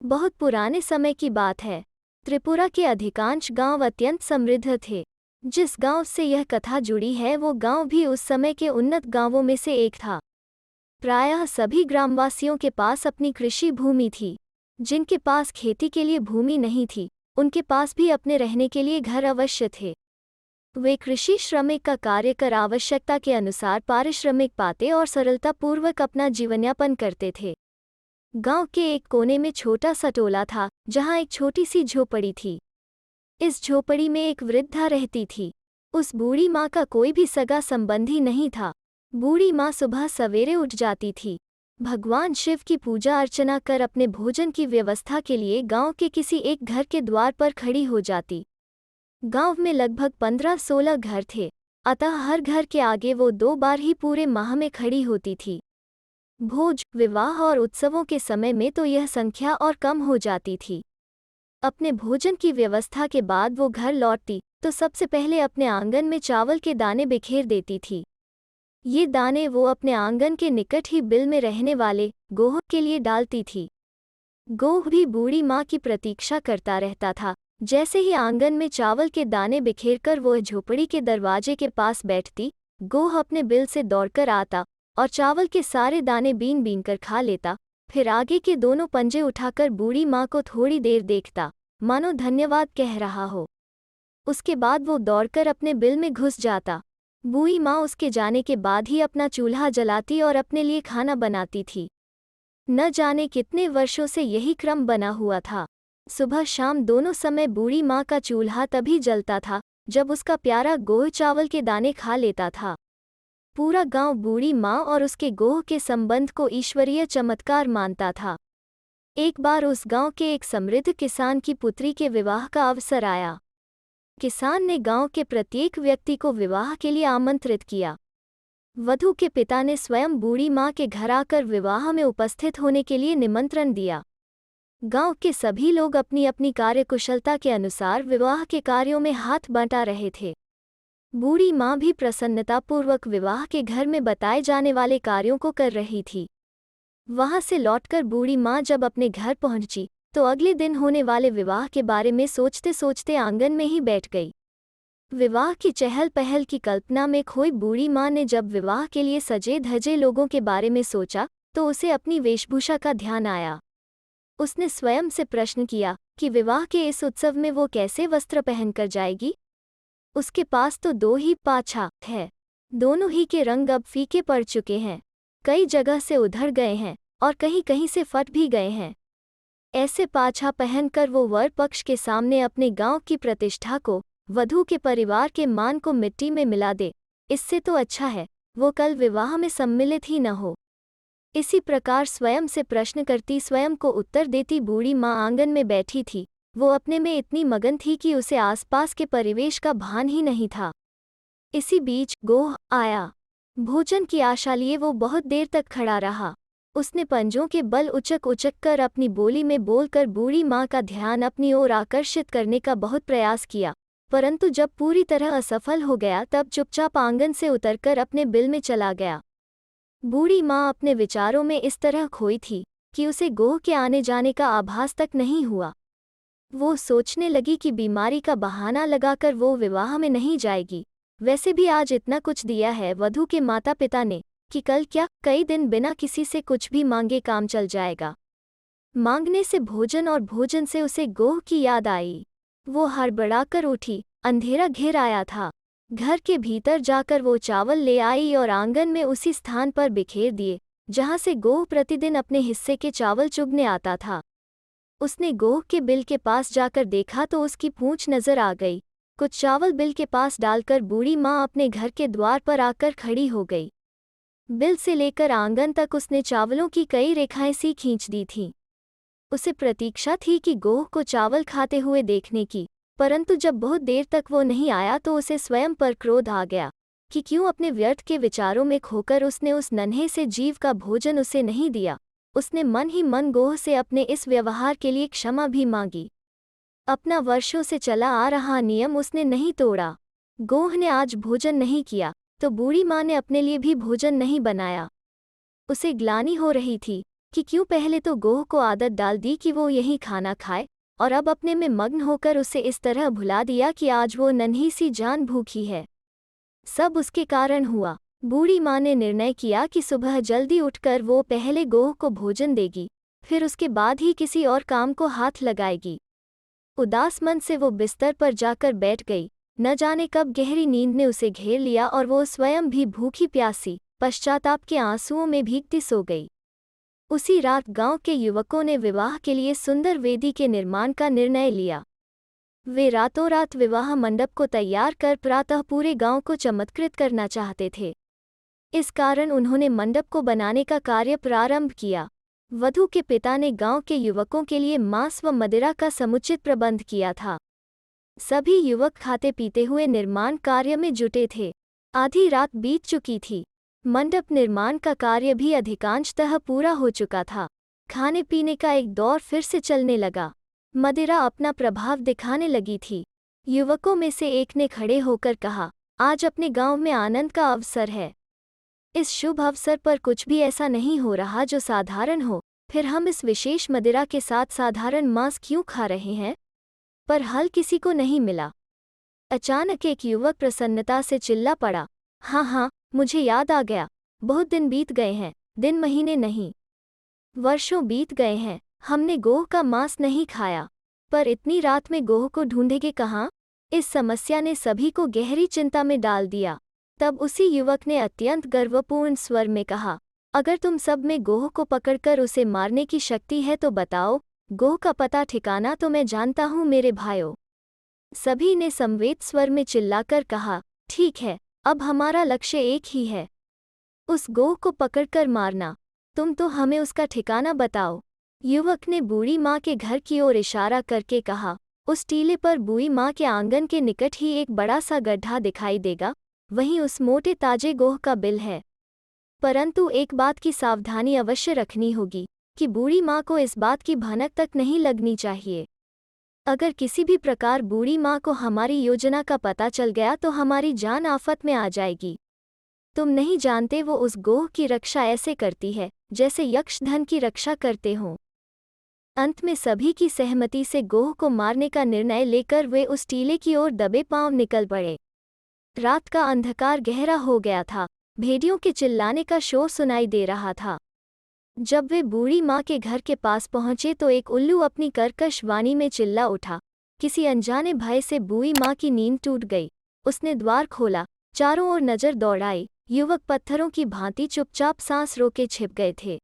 बहुत पुराने समय की बात है। त्रिपुरा के अधिकांश गांव अत्यंत समृद्ध थे। जिस गांव से यह कथा जुड़ी है वो गांव भी उस समय के उन्नत गांवों में से एक था। प्रायः सभी ग्रामवासियों के पास अपनी कृषि भूमि थी। जिनके पास खेती के लिए भूमि नहीं थी, उनके पास भी अपने रहने के लिए घर अवश्य थे। वे कृषि श्रमिक का कार्य कर आवश्यकता के अनुसार पारिश्रमिक पाते और सरलतापूर्वक अपना जीवनयापन करते थे। गांव के एक कोने में छोटा सा टोला था, जहां एक छोटी सी झोपड़ी थी। इस झोपड़ी में एक वृद्धा रहती थी। उस बूढ़ी माँ का कोई भी सगा संबंधी नहीं था। बूढ़ी माँ सुबह सवेरे उठ जाती थी, भगवान शिव की पूजा अर्चना कर अपने भोजन की व्यवस्था के लिए गांव के किसी एक घर के द्वार पर खड़ी हो जाती। गांव में लगभग 15-16 घर थे, अतः हर घर के आगे वो 2 बार ही पूरे माह में खड़ी होती थी। भोज, विवाह और उत्सवों के समय में तो यह संख्या और कम हो जाती थी। अपने भोजन की व्यवस्था के बाद वो घर लौटती तो सबसे पहले अपने आंगन में चावल के दाने बिखेर देती थी। ये दाने वो अपने आंगन के निकट ही बिल में रहने वाले गोह के लिए डालती थी। गोह भी बूढ़ी माँ की प्रतीक्षा करता रहता था। जैसे ही आंगन में चावल के दाने बिखेरकर वो झोपड़ी के दरवाजे के पास बैठती, गोह अपने बिल से दौड़कर आता और चावल के सारे दाने बीन बीन कर खा लेता। फिर आगे के दोनों पंजे उठाकर बूढ़ी माँ को थोड़ी देर देखता, मानो धन्यवाद कह रहा हो। उसके बाद वो दौड़कर अपने बिल में घुस जाता। बूढ़ी माँ उसके जाने के बाद ही अपना चूल्हा जलाती और अपने लिए खाना बनाती थी। न जाने कितने वर्षों से यही क्रम बना हुआ था। सुबह शाम दोनों समय बूढ़ी माँ का चूल्हा तभी जलता था जब उसका प्यारा गोह चावल के दाने खा लेता था। पूरा गांव बूढ़ी माँ और उसके गोह के संबंध को ईश्वरीय चमत्कार मानता था। एक बार उस गांव के एक समृद्ध किसान की पुत्री के विवाह का अवसर आया। किसान ने गांव के प्रत्येक व्यक्ति को विवाह के लिए आमंत्रित किया। वधू के पिता ने स्वयं बूढ़ी माँ के घर आकर विवाह में उपस्थित होने के लिए निमंत्रण दिया। गांव के सभी लोग अपनी अपनी कार्यकुशलता के अनुसार विवाह के कार्यों में हाथ बंटा रहे थे। बूढ़ी माँ भी प्रसन्नतापूर्वक विवाह के घर में बताए जाने वाले कार्यों को कर रही थी। वहां से लौटकर बूढ़ी माँ जब अपने घर पहुंची तो अगले दिन होने वाले विवाह के बारे में सोचते सोचते आंगन में ही बैठ गई। विवाह की चहल पहल की कल्पना में खोई बूढ़ी माँ ने जब विवाह के लिए सजे धजे लोगों के बारे में सोचा तो उसे अपनी वेशभूषा का ध्यान आया। उसने स्वयं से प्रश्न किया कि विवाह के इस उत्सव में वो कैसे वस्त्र पहनकर जाएगी। उसके पास तो 2 ही पाछा है। दोनों ही के रंग अब फीके पड़ चुके हैं, कई जगह से उधड़ गए हैं और कहीं कहीं से फट भी गए हैं। ऐसे पाछा पहनकर वो वर पक्ष के सामने अपने गांव की प्रतिष्ठा को, वधू के परिवार के मान को मिट्टी में मिला दे। इससे तो अच्छा है वो कल विवाह में सम्मिलित ही न हो। इसी प्रकार स्वयं से प्रश्न करती स्वयं को उत्तर देती बूढ़ी माँ आंगन में बैठी थी। वो अपने में इतनी मगन थी कि उसे आसपास के परिवेश का भान ही नहीं था। इसी बीच गोह आया। भोजन की आशा लिए वो बहुत देर तक खड़ा रहा। उसने पंजों के बल उचक उचक कर अपनी बोली में बोलकर बूढ़ी माँ का ध्यान अपनी ओर आकर्षित करने का बहुत प्रयास किया, परंतु जब पूरी तरह असफल हो गया तब चुपचाप आंगन से उतरकर अपने बिल में चला गया। बूढ़ी माँ अपने विचारों में इस तरह खोई थी कि उसे गोह के आने जाने का आभास तक नहीं हुआ। वो सोचने लगी कि बीमारी का बहाना लगाकर वो विवाह में नहीं जाएगी। वैसे भी आज इतना कुछ दिया है वधू के माता पिता ने कि कल क्या कई दिन बिना किसी से कुछ भी मांगे काम चल जाएगा। मांगने से भोजन और भोजन से उसे गोह की याद आई। वो हड़बड़ाकर उठी। अंधेरा घिर आया था। घर के भीतर जाकर वो चावल ले आई और आंगन में उसी स्थान पर बिखेर दिए जहां से गोह प्रतिदिन अपने हिस्से के चावल चुगने आता था। उसने गोह के बिल के पास जाकर देखा तो उसकी पूंछ नजर आ गई। कुछ चावल बिल के पास डालकर बूढ़ी माँ अपने घर के द्वार पर आकर खड़ी हो गई। बिल से लेकर आंगन तक उसने चावलों की कई रेखाएं सी खींच दी थीं। उसे प्रतीक्षा थी कि गोह को चावल खाते हुए देखने की, परंतु जब बहुत देर तक वो नहीं आया तो उसे स्वयं पर क्रोध आ गया कि क्यों अपने व्यर्थ के विचारों में खोकर उसने उस नन्हे से जीव का भोजन उसे नहीं दिया। उसने मन ही मन गोह से अपने इस व्यवहार के लिए क्षमा भी मांगी। अपना वर्षों से चला आ रहा नियम उसने नहीं तोड़ा। गोह ने आज भोजन नहीं किया तो बूढ़ी माँ ने अपने लिए भी भोजन नहीं बनाया। उसे ग्लानि हो रही थी कि क्यों पहले तो गोह को आदत डाल दी कि वो यही खाना खाए, और अब अपने में मग्न होकर उसे इस तरह भुला दिया कि आज वो नन्ही सी जान भूखी है। सब उसके कारण हुआ। बूढ़ी माँ ने निर्णय किया कि सुबह जल्दी उठकर वो पहले गोह को भोजन देगी, फिर उसके बाद ही किसी और काम को हाथ लगाएगी। उदास मन से वो बिस्तर पर जाकर बैठ गई। न जाने कब गहरी नींद ने उसे घेर लिया और वो स्वयं भी भूखी प्यासी पश्चाताप के आंसुओं में भीगती सो गई। उसी रात गांव के युवकों ने विवाह के लिए सुंदर वेदी के निर्माण का निर्णय लिया। वे रातों रात विवाह मंडप को तैयार कर प्रातः पूरे गांव को चमत्कृत करना चाहते थे। इस कारण उन्होंने मंडप को बनाने का कार्य प्रारंभ किया। वधू के पिता ने गांव के युवकों के लिए मांस व मदिरा का समुचित प्रबंध किया था। सभी युवक खाते पीते हुए निर्माण कार्य में जुटे थे। आधी रात बीत चुकी थी। मंडप निर्माण का कार्य भी अधिकांशतः पूरा हो चुका था। खाने पीने का एक दौर फिर से चलने लगा। मदिरा अपना प्रभाव दिखाने लगी थी। युवकों में से एक ने खड़े होकर कहा, आज अपने गांव में आनंद का अवसर है। इस शुभ अवसर पर कुछ भी ऐसा नहीं हो रहा जो साधारण हो, फिर हम इस विशेष मदिरा के साथ साधारण मांस क्यों खा रहे हैं? पर हल किसी को नहीं मिला। अचानक एक युवक प्रसन्नता से चिल्ला पड़ा, हाँ, मुझे याद आ गया। बहुत दिन बीत गए हैं, दिन महीने नहीं, वर्षों बीत गए हैं, हमने गोह का मांस नहीं खाया। पर इतनी रात में गोह को ढूंढेंगे कहाँ? इस समस्या ने सभी को गहरी चिंता में डाल दिया। तब उसी युवक ने अत्यंत गर्वपूर्ण स्वर में कहा, अगर तुम सब में गोह को पकड़कर उसे मारने की शक्ति है तो बताओ, गोह का पता ठिकाना तो मैं जानता हूँ मेरे भाइयों। सभी ने समवेत स्वर में चिल्लाकर कहा, ठीक है, अब हमारा लक्ष्य एक ही है, उस गोह को पकड़कर मारना। तुम तो हमें उसका ठिकाना बताओ। युवक ने बूढ़ी माँ के घर की ओर इशारा करके कहा, उस टीले पर बूढ़ी माँ के आंगन के निकट ही एक बड़ा सा गड्ढा दिखाई देगा, वहीं उस मोटे ताजे गोह का बिल है। परंतु एक बात की सावधानी अवश्य रखनी होगी कि बूढ़ी माँ को इस बात की भनक तक नहीं लगनी चाहिए। अगर किसी भी प्रकार बूढ़ी माँ को हमारी योजना का पता चल गया तो हमारी जान आफत में आ जाएगी। तुम नहीं जानते वो उस गोह की रक्षा ऐसे करती है जैसे यक्ष धन की रक्षा करते हों। अंत में सभी की सहमति से गोह को मारने का निर्णय लेकर वे उस टीले की ओर दबे पांव निकल पड़े। रात का अंधकार गहरा हो गया था। भेड़ियों के चिल्लाने का शोर सुनाई दे रहा था। जब वे बूढ़ी माँ के घर के पास पहुंचे तो एक उल्लू अपनी कर्कश वाणी में चिल्ला उठा। किसी अनजाने भय से बूढ़ी माँ की नींद टूट गई। उसने द्वार खोला, चारों ओर नजर दौड़ाई। युवक पत्थरों की भांति चुपचाप सांस रोके छिप गए थे।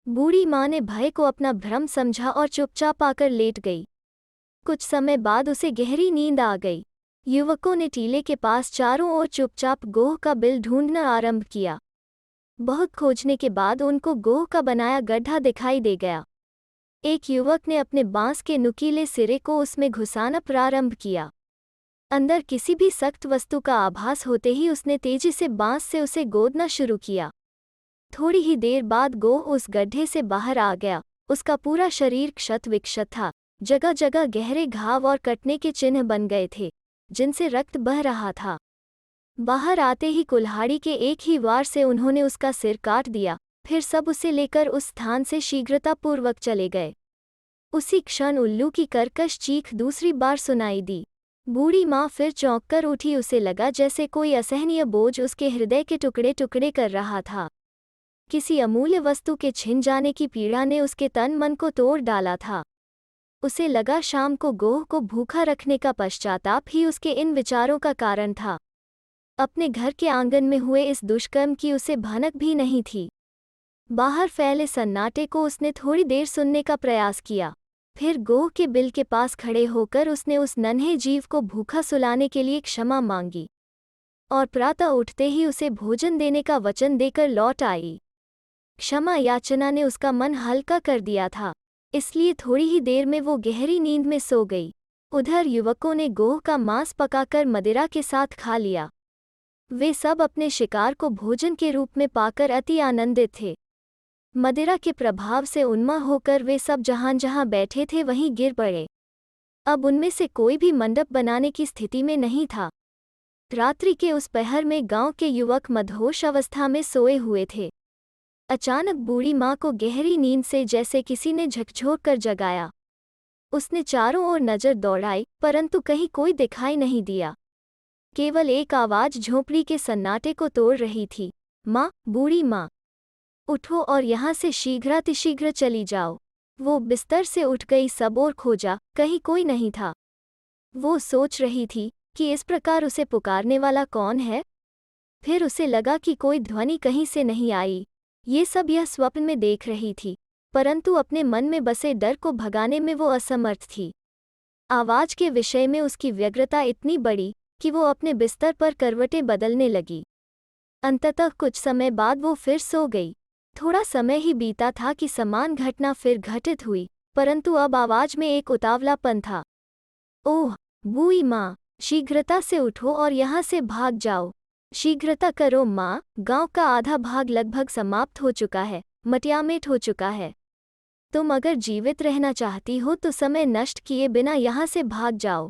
बूढ़ी माँ ने भय को अपना भ्रम समझा और चुपचाप आकर लेट गई। कुछ समय बाद उसे गहरी नींद आ गई। युवकों ने टीले के पास चारों ओर चुपचाप गोह का बिल ढूंढना आरंभ किया। बहुत खोजने के बाद उनको गोह का बनाया गड्ढा दिखाई दे गया। एक युवक ने अपने बांस के नुकीले सिरे को उसमें घुसाना प्रारंभ किया। अंदर किसी भी सख्त वस्तु का आभास होते ही उसने तेजी से बांस से उसे गोदना शुरू किया। थोड़ी ही देर बाद गोह उस गड्ढे से बाहर आ गया। उसका पूरा शरीर क्षत विक्षत था। जगह जगह गहरे घाव और कटने के चिन्ह बन गए थे, जिनसे रक्त बह रहा था। बाहर आते ही कुल्हाड़ी के एक ही वार से उन्होंने उसका सिर काट दिया। फिर सब उसे लेकर उस स्थान से शीघ्रतापूर्वक चले गए। उसी क्षण उल्लू की कर्कश चीख दूसरी बार सुनाई दी। बूढ़ी माँ फिर चौंक कर उठी। उसे लगा जैसे कोई असहनीय बोझ उसके हृदय के टुकड़े टुकड़े कर रहा था। किसी अमूल्य वस्तु के छिन जाने की पीड़ा ने उसके तन मन को तोड़ डाला था। उसे लगा शाम को गोह को भूखा रखने का पश्चाताप ही उसके इन विचारों का कारण था। अपने घर के आंगन में हुए इस दुष्कर्म की उसे भनक भी नहीं थी। बाहर फैले सन्नाटे को उसने थोड़ी देर सुनने का प्रयास किया। फिर गोह के बिल के पास खड़े होकर उसने उस नन्हे जीव को भूखा सुलाने के लिए क्षमा मांगी और प्रातः उठते ही उसे भोजन देने का वचन देकर लौट आई। क्षमा याचना ने उसका मन हल्का कर दिया था, इसलिए थोड़ी ही देर में वो गहरी नींद में सो गई। उधर युवकों ने गोह का मांस पकाकर मदिरा के साथ खा लिया। वे सब अपने शिकार को भोजन के रूप में पाकर अति आनंदित थे। मदिरा के प्रभाव से उन्मत्त होकर वे सब जहां जहां बैठे थे वहीं गिर पड़े। अब उनमें से कोई भी मंडप बनाने की स्थिति में नहीं था। रात्रि के उस पहर में गांव के युवक मदहोश अवस्था में सोए हुए थे। अचानक बूढ़ी माँ को गहरी नींद से जैसे किसी ने झकझोर कर जगाया। उसने चारों ओर नजर दौड़ाई, परंतु कहीं कोई दिखाई नहीं दिया। केवल एक आवाज झोंपड़ी के सन्नाटे को तोड़ रही थी। माँ, बूढ़ी माँ, उठो और यहाँ से शीघ्रातिशीघ्र चली जाओ। वो बिस्तर से उठ गई, सब ओर खोजा, कहीं कोई नहीं था। वो सोच रही थी कि इस प्रकार उसे पुकारने वाला कौन है। फिर उसे लगा कि कोई ध्वनि कहीं से नहीं आई। ये सब यह स्वप्न में देख रही थी, परंतु अपने मन में बसे डर को भगाने में वो असमर्थ थी। आवाज के विषय में उसकी व्यग्रता इतनी बड़ी कि वो अपने बिस्तर पर करवटें बदलने लगी। अंततः कुछ समय बाद वो फिर सो गई। थोड़ा समय ही बीता था कि समान घटना फिर घटित हुई, परंतु अब आवाज में एक उतावलापन था। ओह बूढ़ी माँ, शीघ्रता से उठो और यहाँ से भाग जाओ। शीघ्रता करो माँ, गांव का आधा भाग लगभग समाप्त हो चुका है, मटियामेट हो चुका है। तुम अगर जीवित रहना चाहती हो तो समय नष्ट किए बिना यहाँ से भाग जाओ।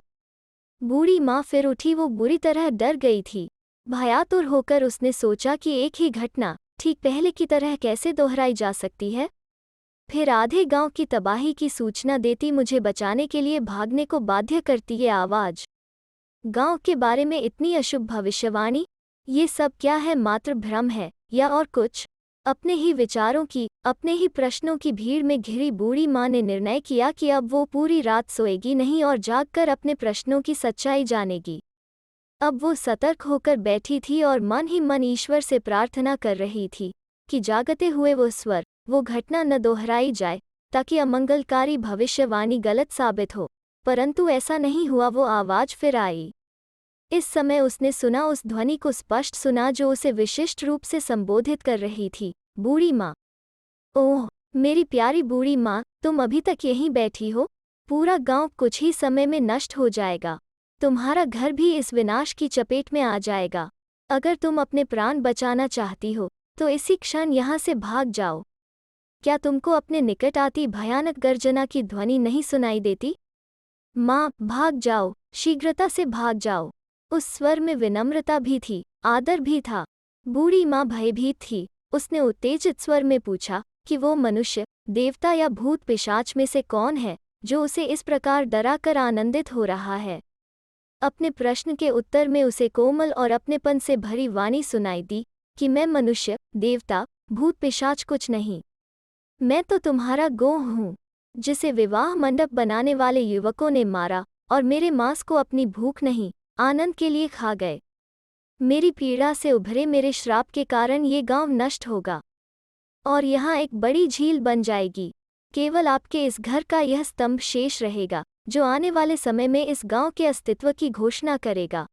बूढ़ी माँ फिर उठी। वो बुरी तरह डर गई थी। भयातुर होकर उसने सोचा कि एक ही घटना ठीक पहले की तरह कैसे दोहराई जा सकती है। फिर आधे गांव की तबाही की सूचना देती, मुझे बचाने के लिए भागने को बाध्य करती ये आवाज। गांव के बारे में इतनी अशुभ भविष्यवाणी, ये सब क्या है? मात्र भ्रम है या और कुछ? अपने ही विचारों की, अपने ही प्रश्नों की भीड़ में घिरी बूढ़ी माँ ने निर्णय किया कि अब वो पूरी रात सोएगी नहीं और जागकर अपने प्रश्नों की सच्चाई जानेगी। अब वो सतर्क होकर बैठी थी और मन ही मन ईश्वर से प्रार्थना कर रही थी कि जागते हुए वो घटना न दोहराई जाए, ताकि अमंगलकारी भविष्यवाणी गलत साबित हो। परंतु ऐसा नहीं हुआ। वो आवाज फिर आई। इस समय उसने सुना, उस ध्वनि को स्पष्ट सुना जो उसे विशिष्ट रूप से संबोधित कर रही थी। बूढ़ी माँ, ओह मेरी प्यारी बूढ़ी माँ, तुम अभी तक यहीं बैठी हो? पूरा गांव कुछ ही समय में नष्ट हो जाएगा। तुम्हारा घर भी इस विनाश की चपेट में आ जाएगा। अगर तुम अपने प्राण बचाना चाहती हो तो इसी क्षण यहाँ से भाग जाओ। क्या तुमको अपने निकट आती भयानक गर्जना की ध्वनि नहीं सुनाई देती? माँ, भाग जाओ, शीघ्रता से भाग जाओ। उस स्वर में विनम्रता भी थी, आदर भी था। बूढ़ी माँ भयभीत थी। उसने उत्तेजित स्वर में पूछा कि वो मनुष्य, देवता या भूत पिशाच में से कौन है जो उसे इस प्रकार डरा कर आनंदित हो रहा है। अपने प्रश्न के उत्तर में उसे कोमल और अपनेपन से भरी वाणी सुनाई दी कि मैं मनुष्य, देवता, भूत पिशाच कुछ नहीं। मैं तो तुम्हारा गोह हूँ, जिसे विवाह मंडप बनाने वाले युवकों ने मारा और मेरे मांस को अपनी भूख नहीं, आनंद के लिए खा गए। मेरी पीड़ा से उभरे मेरे श्राप के कारण ये गांव नष्ट होगा और यहाँ एक बड़ी झील बन जाएगी। केवल आपके इस घर का यह स्तंभ शेष रहेगा, जो आने वाले समय में इस गांव के अस्तित्व की घोषणा करेगा।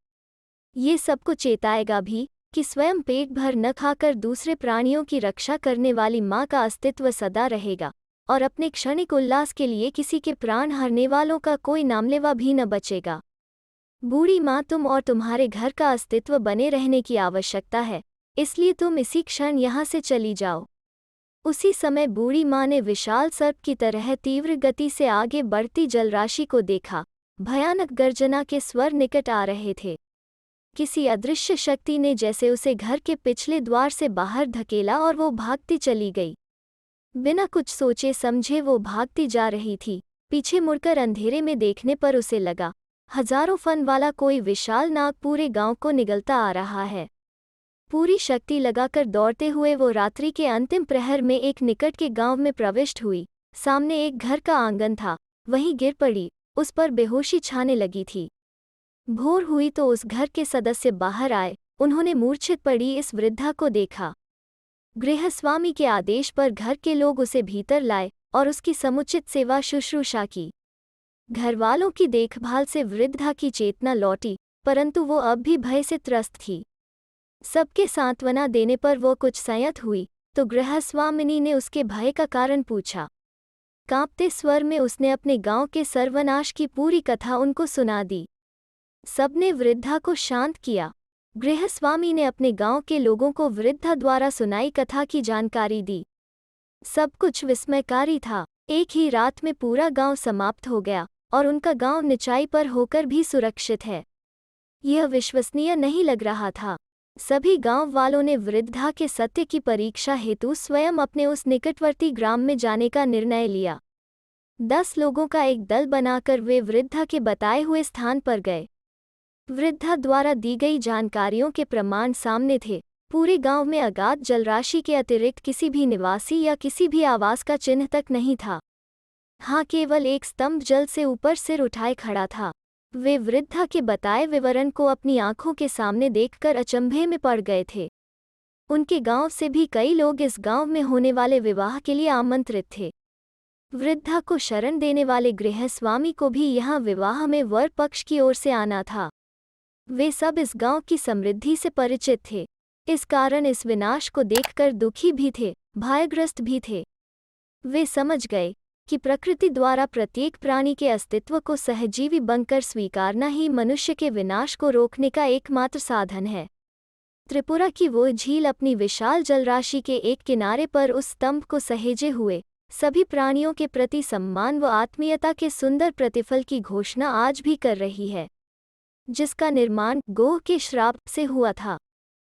ये सबको चेताएगा भी कि स्वयं पेट भर न खाकर दूसरे प्राणियों की रक्षा करने वाली माँ का अस्तित्व सदा रहेगा और अपने क्षणिक उल्लास के लिए किसी के प्राण हरने वालों का कोई नामलेवा भी न बचेगा। बूढ़ी माँ, तुम और तुम्हारे घर का अस्तित्व बने रहने की आवश्यकता है, इसलिए तुम इसी क्षण यहाँ से चली जाओ। उसी समय बूढ़ी माँ ने विशाल सर्प की तरह तीव्र गति से आगे बढ़ती जलराशि को देखा। भयानक गर्जना के स्वर निकट आ रहे थे। किसी अदृश्य शक्ति ने जैसे उसे घर के पिछले द्वार से बाहर धकेला और वो भागती चली गई। बिना कुछ सोचे समझे वो भागती जा रही थी। पीछे मुड़कर अंधेरे में देखने पर उसे लगा हजारों फन वाला कोई विशाल नाग पूरे गांव को निगलता आ रहा है। पूरी शक्ति लगाकर दौड़ते हुए वो रात्रि के अंतिम प्रहर में एक निकट के गांव में प्रविष्ट हुई। सामने एक घर का आंगन था, वहीं गिर पड़ी। उस पर बेहोशी छाने लगी थी। भोर हुई तो उस घर के सदस्य बाहर आए। उन्होंने मूर्छित पड़ी इस वृद्धा को देखा। गृहस्वामी के आदेश पर घर के लोग उसे भीतर लाए और उसकी समुचित सेवा शुश्रूषा की। घरवालों की देखभाल से वृद्धा की चेतना लौटी, परंतु वो अब भी भय से त्रस्त थी। सबके सांत्वना देने पर वो कुछ संयत हुई तो गृहस्वामिनी ने उसके भय का कारण पूछा। कांपते स्वर में उसने अपने गांव के सर्वनाश की पूरी कथा उनको सुना दी। सबने वृद्धा को शांत किया। गृहस्वामी ने अपने गांव के लोगों को वृद्धा द्वारा सुनाई कथा की जानकारी दी। सब कुछ विस्मयकारी था। एक ही रात में पूरा गांव समाप्त हो गया और उनका गांव निचाई पर होकर भी सुरक्षित है। यह विश्वसनीय नहीं लग रहा था। सभी गांव वालों ने वृद्धा के सत्य की परीक्षा हेतु स्वयं अपने उस निकटवर्ती ग्राम में जाने का निर्णय लिया। 10 लोगों का एक दल बनाकर वे वृद्धा के बताए हुए स्थान पर गए। वृद्धा द्वारा दी गई जानकारियों के प्रमाण सामने थे। पूरे गांव में अगाध जलराशि के अतिरिक्त किसी भी निवासी या किसी भी आवास का चिन्ह तक नहीं था। हाँ, केवल एक स्तंभ जल से ऊपर सिर उठाए खड़ा था। वे वृद्धा के बताए विवरण को अपनी आंखों के सामने देखकर अचंभे में पड़ गए थे। उनके गांव से भी कई लोग इस गांव में होने वाले विवाह के लिए आमंत्रित थे। वृद्धा को शरण देने वाले गृहस्वामी को भी यहाँ विवाह में वर पक्ष की ओर से आना था। वे सब इस गांव की समृद्धि से परिचित थे। इस कारण इस विनाश को देखकर दुखी भी थे, भयग्रस्त भी थे। वे समझ गए कि प्रकृति द्वारा प्रत्येक प्राणी के अस्तित्व को सहजीवी बनकर स्वीकारना ही मनुष्य के विनाश को रोकने का एकमात्र साधन है। त्रिपुरा की वो झील अपनी विशाल जलराशि के एक किनारे पर उस स्तंभ को सहेजे हुए सभी प्राणियों के प्रति सम्मान व आत्मीयता के सुंदर प्रतिफल की घोषणा आज भी कर रही है, जिसका निर्माण गोह के श्राप से हुआ था।